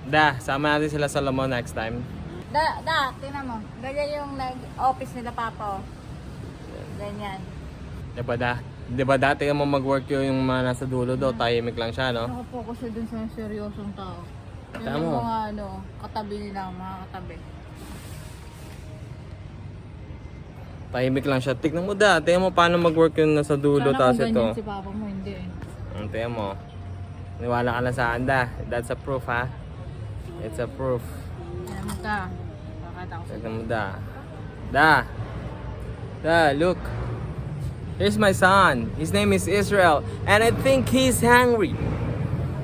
Da, sama natin sila sa Solomon next time. Tingnan mo. Ganyan yung office nila Papa. Oh. Ganyan. Diba dati mo mag-work yung mga nasa dulo do, tahimik lang siya, no? Nakapokus siya dun sa seryosong tao. Yun Tama. yung mga katabi nila, mga katabi. Tahimik lang siya. Tignan mo tingnan mo paano mag-work yung nasa dulo, Sana tapos kung ito. ganyan si Papa mo, hindi eh. Tingnan mo. Niwala ka na sa anda. That's a proof, ha? It's a proof. Tingnan mo ka. Pakata ko sa'yo. Tignan mo look. Here's my son. His name is Israel. And I think he's hungry.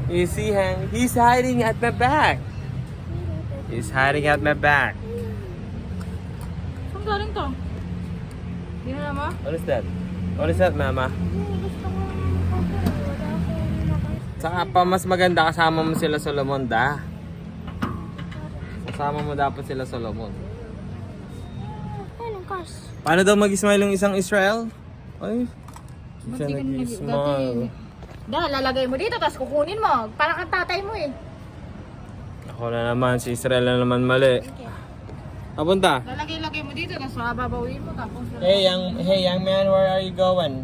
You see him? He's hiding at my back. He's hiding at my back. Saan galing to? Hindi na mo? What is that? What is that, Mama? Saka pa mas maganda kasama mo sila Solomon, da. Kasama mo dapat sila Solomon. Anong cars? Paano daw mag-smile yung isang Israel? Ay, Ba't siya di ka nag-smile. lalagay mo dito, tapos kukunin mo. Parang ang tatay mo eh. Ako na naman, si Israel na naman mali. Papunta. Lalagay mo dito, tapos babawin mo. Tapos Hey young man, where are you going?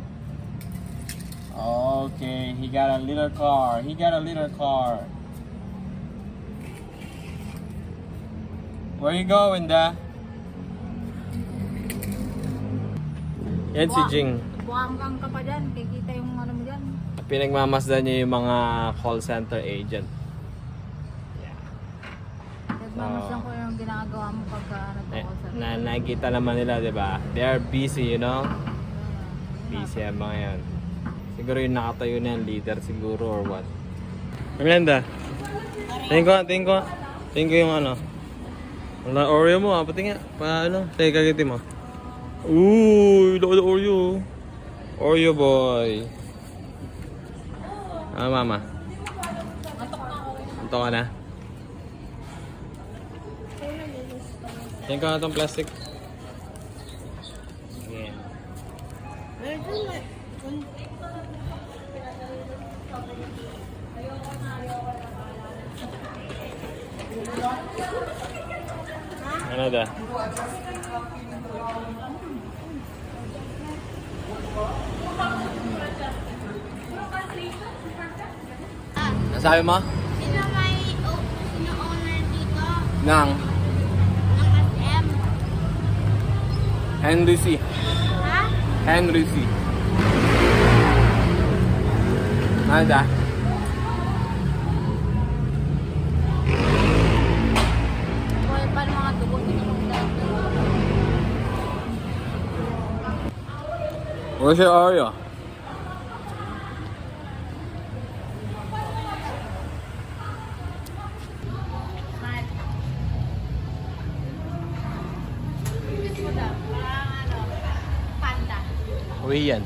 Okay, he got a little car. Where you going, da? Yan si Jing. Buwanggang ka pa dyan, kikita yung ano mo dyan. Pinagmamasdan niya yung mga call center agent. Nagmamasdan ko yung ginagawa mo pagka nagkakal sa Nakikita naman nila, di ba? They are busy, you know? Busy ang mga yan. Siguro yung nakatayo na yan, leader siguro or what. Maganda. Tingin ko yung ano. Wala Oreo mo, pati nga. Paano? Teka, kagiti mo. Uy, loko na Oreo. Oreo boy. Mama. Anto ka na? Tingin ko na itong plastic. Yeah. Ano da? Nasabi mo? Sino owner dito? Nang Ng SM? Henry C. Ha? Henry C. Ano da? Buhay pa ng mga dugo dito ng dati. Where's your Oreo? Panda. Uwi yan.